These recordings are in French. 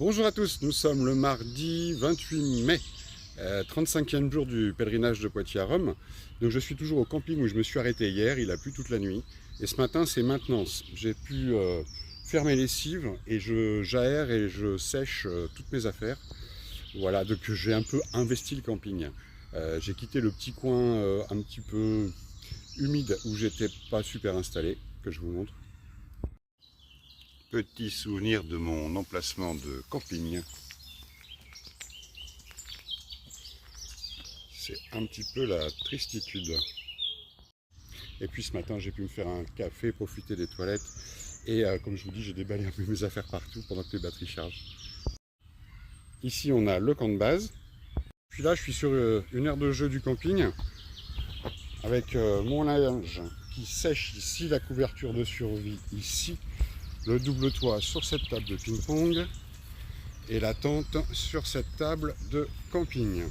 Bonjour à tous, nous sommes le mardi 28 mai, 35e jour du pèlerinage de Poitiers à Rome. Donc je suis toujours au camping où je me suis arrêté hier, il a plu toute la nuit. Et ce matin c'est maintenance. J'ai pu faire mes lessives et j'aère et je sèche toutes mes affaires. Voilà, donc j'ai un peu investi le camping. J'ai quitté le petit coin un petit peu humide où j'étais pas super installé, que je vous montre. Petit souvenir de mon emplacement de camping. C'est un petit peu la tristitude. Et puis ce matin, j'ai pu me faire un café, profiter des toilettes. Et comme je vous dis, j'ai déballé un peu mes affaires partout pendant que les batteries chargent. Ici, on a le camp de base. Puis là, je suis sur une aire de jeu du camping avec mon linge qui sèche ici, la couverture de survie ici, le double toit sur cette table de ping-pong et la tente sur cette table de camping.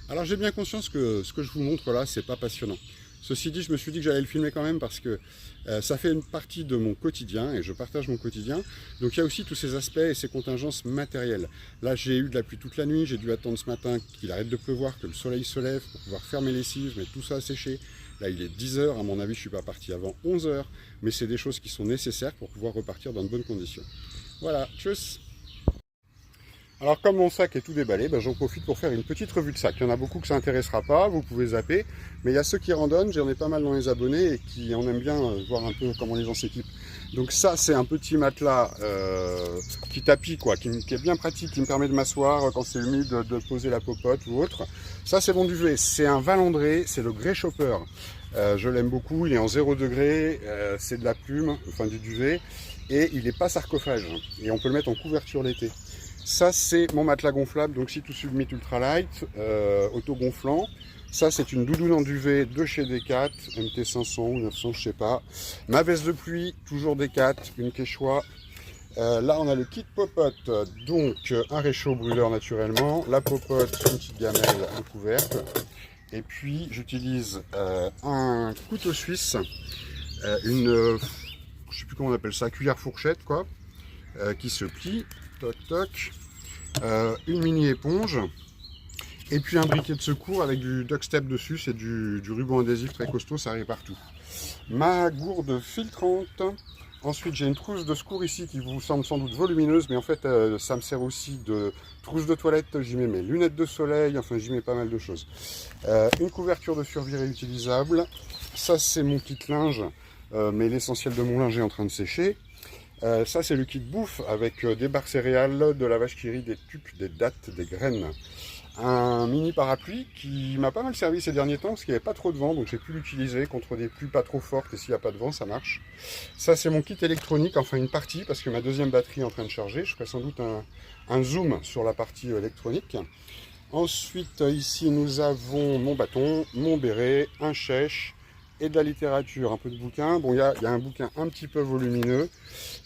Alors j'ai bien conscience que ce que je vous montre là, c'est pas passionnant. Ceci dit, je me suis dit que j'allais le filmer quand même parce que ça fait une partie de mon quotidien et je partage mon quotidien. Donc il y a aussi tous ces aspects et ces contingences matérielles. Là, j'ai eu de la pluie toute la nuit, j'ai dû attendre ce matin qu'il arrête de pleuvoir, que le soleil se lève pour pouvoir faire mes lessives, mettre tout ça à sécher. Là, il est 10 h, à mon avis, je ne suis pas parti avant 11 h, mais c'est des choses qui sont nécessaires pour pouvoir repartir dans de bonnes conditions. Voilà, tchuss! Alors comme mon sac est tout déballé, j'en profite pour faire une petite revue de sac. Il y en a beaucoup que ça n'intéressera pas, vous pouvez zapper, mais il y a ceux qui randonnent, j'en ai pas mal dans les abonnés et qui en aiment bien voir un peu comment les gens s'équipent. Donc ça c'est un petit matelas qui tapis quoi, qui est bien pratique, qui me permet de m'asseoir quand c'est humide, de poser la popote ou autre. Ça c'est mon duvet, c'est un Valandré, c'est le Grey Shopper. Je l'aime beaucoup, il est en 0 degré, c'est de la plume, enfin du duvet, et il n'est pas sarcophage, et on peut le mettre en couverture l'été. Ça c'est mon matelas gonflable, donc Sea to Submit Ultralight, auto-gonflant. Ça c'est une doudoune en duvet de chez Decat, MT500 ou 900, je sais pas. Ma veste de pluie, toujours Decat, une Quechua. Là on a le kit popote, donc un réchaud brûleur naturellement, la popote, une petite gamelle recouverte. Et puis j'utilise un couteau suisse, je sais plus comment on appelle ça, cuillère fourchette quoi, qui se plie. Toc toc, une mini éponge et puis un briquet de secours avec du duct tape dessus, c'est du ruban adhésif très costaud, ça arrive partout. Ma gourde filtrante, ensuite j'ai une trousse de secours ici qui vous semble sans doute volumineuse, mais en fait ça me sert aussi de trousse de toilette, j'y mets mes lunettes de soleil, enfin j'y mets pas mal de choses. Une couverture de survie réutilisable, ça c'est mon kit linge, mais l'essentiel de mon linge est en train de sécher. Ça c'est le kit bouffe avec des barres céréales, de la vache qui rit, des tubes, des dattes, des graines. Un mini parapluie qui m'a pas mal servi ces derniers temps parce qu'il n'y avait pas trop de vent, donc j'ai pu l'utiliser contre des pluies pas trop fortes et s'il n'y a pas de vent ça marche. Ça c'est mon kit électronique, enfin une partie parce que ma deuxième batterie est en train de charger. Je ferai sans doute un zoom sur la partie électronique. Ensuite ici nous avons mon bâton, mon béret, un chèche, et de la littérature, un peu de bouquin. Bon, il y a un bouquin un petit peu volumineux,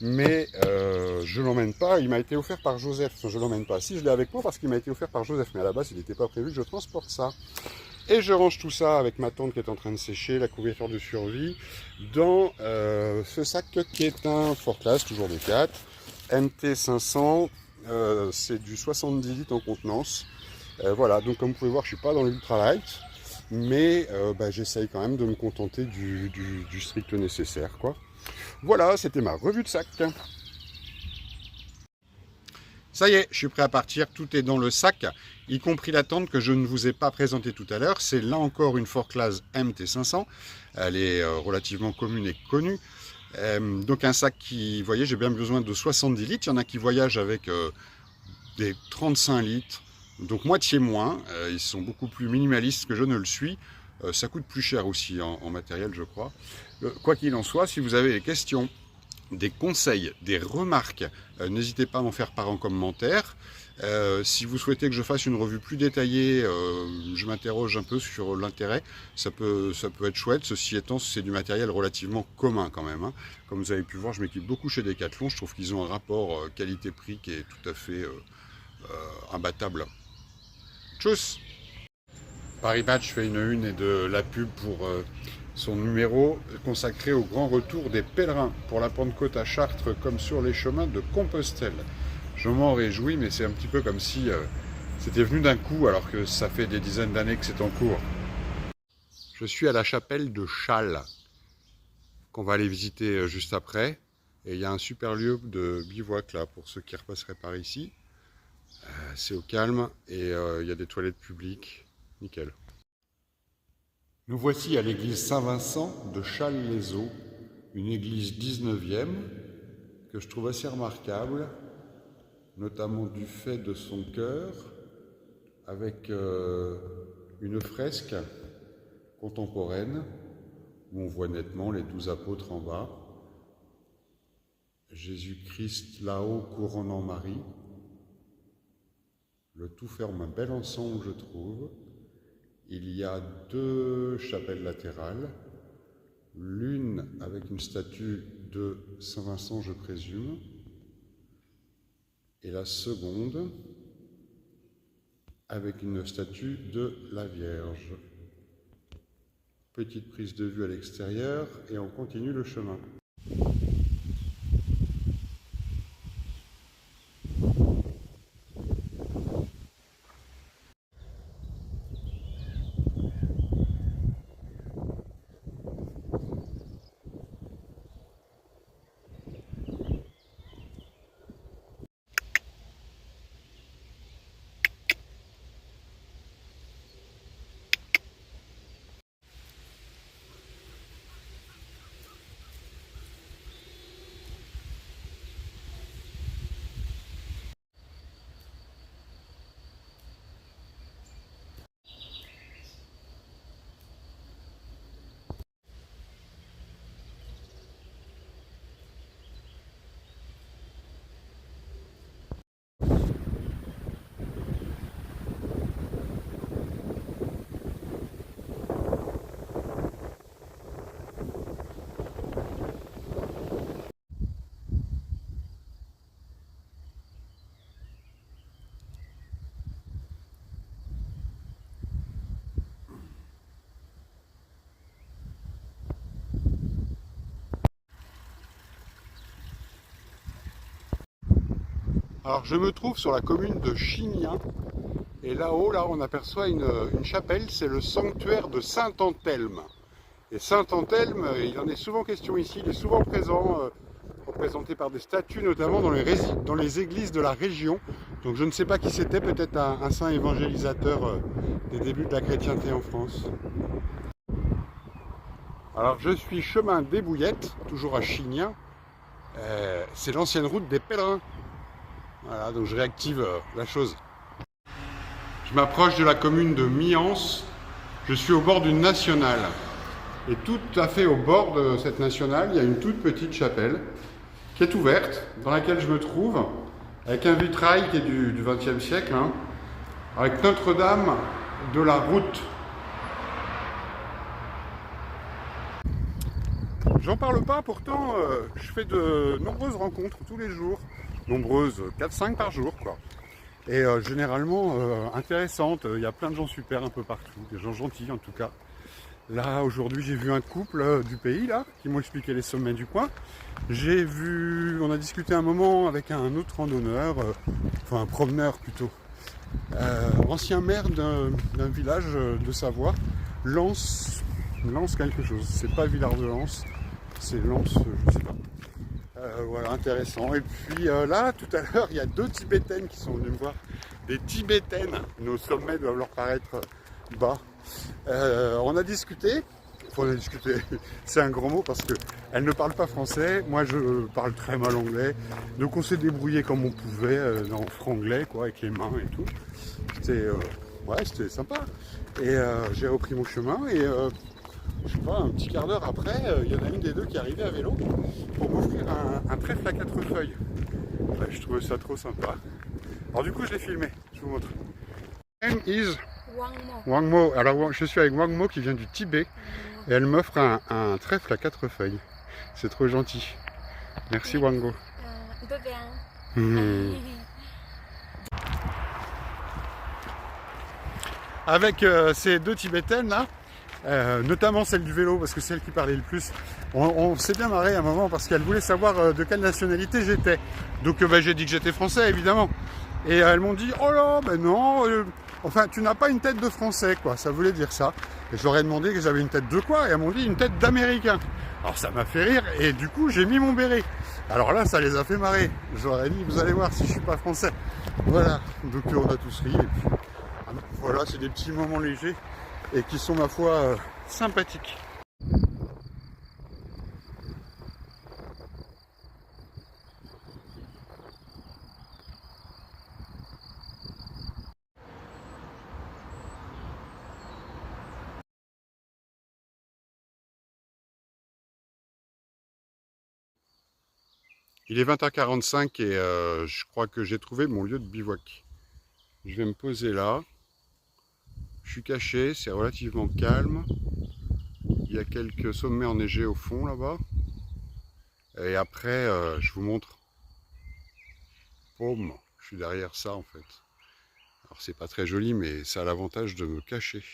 mais je l'emmène pas. Il m'a été offert par Joseph. Enfin, je l'emmène pas. Si, je l'ai avec moi parce qu'il m'a été offert par Joseph, mais à la base, il n'était pas prévu que je transporte ça. Et je range tout ça avec ma tente qui est en train de sécher, la couverture de survie, dans ce sac qui est un Fort Class, toujours des 4, MT500, c'est du 70 litres en contenance. Voilà, donc comme vous pouvez voir, je suis pas dans l'ultralight. Mais j'essaye quand même de me contenter du strict nécessaire quoi. Voilà, c'était ma revue de sac. Ça y est, je suis prêt à partir, tout est dans le sac, y compris la tente que je ne vous ai pas présentée tout à l'heure. C'est là encore une Fort Class MT500, elle est relativement commune et connue. Donc un sac qui, vous voyez, j'ai bien besoin de 70 litres, il y en a qui voyagent avec des 35 litres. Donc moitié moins, ils sont beaucoup plus minimalistes que je ne le suis. Ça coûte plus cher aussi en matériel je crois. Quoi qu'il en soit, si vous avez des questions, des conseils, des remarques, n'hésitez pas à m'en faire part en commentaire. Si vous souhaitez que je fasse une revue plus détaillée, je m'interroge un peu sur l'intérêt. Ça peut être chouette, ceci étant c'est du matériel relativement commun quand même. Hein. Comme vous avez pu voir, je m'équipe beaucoup chez Decathlon, je trouve qu'ils ont un rapport qualité-prix qui est tout à fait imbattable. Tchuss! Paris Match fait une et de la pub pour son numéro consacré au grand retour des pèlerins pour la Pentecôte à Chartres comme sur les chemins de Compostelle. Je m'en réjouis, mais c'est un petit peu comme si c'était venu d'un coup, alors que ça fait des dizaines d'années que c'est en cours. Je suis à la chapelle de Chasles, qu'on va aller visiter juste après. Et il y a un super lieu de bivouac là, pour ceux qui repasseraient par ici. C'est au calme et il y a des toilettes publiques. Nickel. Nous voici à l'église Saint-Vincent de Chasles-les-Eaux, une église 19e que je trouve assez remarquable, notamment du fait de son chœur, avec une fresque contemporaine où on voit nettement les 12 apôtres en bas, Jésus-Christ là-haut couronnant Marie. Le tout forme un bel ensemble, je trouve. Il y a 2 chapelles latérales, l'une avec une statue de Saint-Vincent, je présume, et la seconde avec une statue de la Vierge. Petite prise de vue à l'extérieur et on continue le chemin. Alors je me trouve sur la commune de Chignien et là-haut, là, on aperçoit une chapelle, c'est le sanctuaire de Saint-Anthelme. Et Saint-Anthelme, il en est souvent question ici, il est souvent présent, représenté par des statues, notamment dans les églises de la région. Donc je ne sais pas qui c'était, peut-être un saint évangélisateur des débuts de la chrétienté en France. Alors je suis chemin des Bouillettes, toujours à Chignien, c'est l'ancienne route des pèlerins. Voilà, donc je réactive la chose. Je m'approche de la commune de Miance. Je suis au bord d'une nationale. Et tout à fait au bord de cette nationale, il y a une toute petite chapelle qui est ouverte, dans laquelle je me trouve, avec un vitrail qui est du XXe siècle, hein, avec Notre-Dame de la Route. J'en parle pas, pourtant je fais de nombreuses rencontres tous les jours. Nombreuses, 4-5 par jour, quoi. Et généralement intéressantes. Il y a plein de gens super un peu partout, des gens gentils en tout cas. Là, aujourd'hui, j'ai vu un couple du pays, là, qui m'ont expliqué les sommets du coin. On a discuté un moment avec un autre randonneur, enfin un promeneur plutôt, ancien maire d'un village de Savoie, Lens quelque chose. C'est pas Villard de Lens, c'est Lens, je sais pas. Voilà, intéressant. Et puis là, tout à l'heure, il y a 2 Tibétaines qui sont venues me voir. Des Tibétaines, nos sommets doivent leur paraître bas. On a discuté, c'est un grand mot parce qu'elles ne parlent pas français, moi je parle très mal anglais, donc on s'est débrouillé comme on pouvait en franglais, quoi, avec les mains et tout. C'était sympa. Et j'ai repris mon chemin et je sais pas, un petit quart d'heure après, il y en a une des 2 qui est arrivée à vélo pour m'offrir un trèfle à 4 feuilles. Ouais, je trouvais ça trop sympa. Alors du coup, je l'ai filmé, je vous montre. Name is Wangmo. Alors je suis avec Wangmo qui vient du Tibet et elle m'offre un trèfle à 4 feuilles. C'est trop gentil. Merci Wangmo. Avec ces 2 Tibétaines là, notamment celle du vélo, parce que c'est elle qui parlait le plus. On s'est bien marré à un moment parce qu'elle voulait savoir de quelle nationalité j'étais. Donc bah, j'ai dit que j'étais français, évidemment. Et elles m'ont dit, oh là, ben non, enfin tu n'as pas une tête de français, quoi. Ça voulait dire ça. Et je leur ai demandé que j'avais une tête de quoi, et elles m'ont dit une tête d'américain. Alors ça m'a fait rire, et du coup j'ai mis mon béret. Alors là, ça les a fait marrer. Je leur ai dit, vous allez voir si je suis pas français. Voilà, donc on a tous ri. Et puis, voilà, c'est des petits moments légers et qui sont, ma foi, sympathiques. Il est 20h45 et je crois que j'ai trouvé mon lieu de bivouac. Je vais me poser là. Je suis caché, c'est relativement calme. Il y a quelques sommets enneigés au fond là-bas. Et après, je vous montre. Boum, je suis derrière ça en fait. Alors c'est pas très joli, mais ça a l'avantage de me cacher.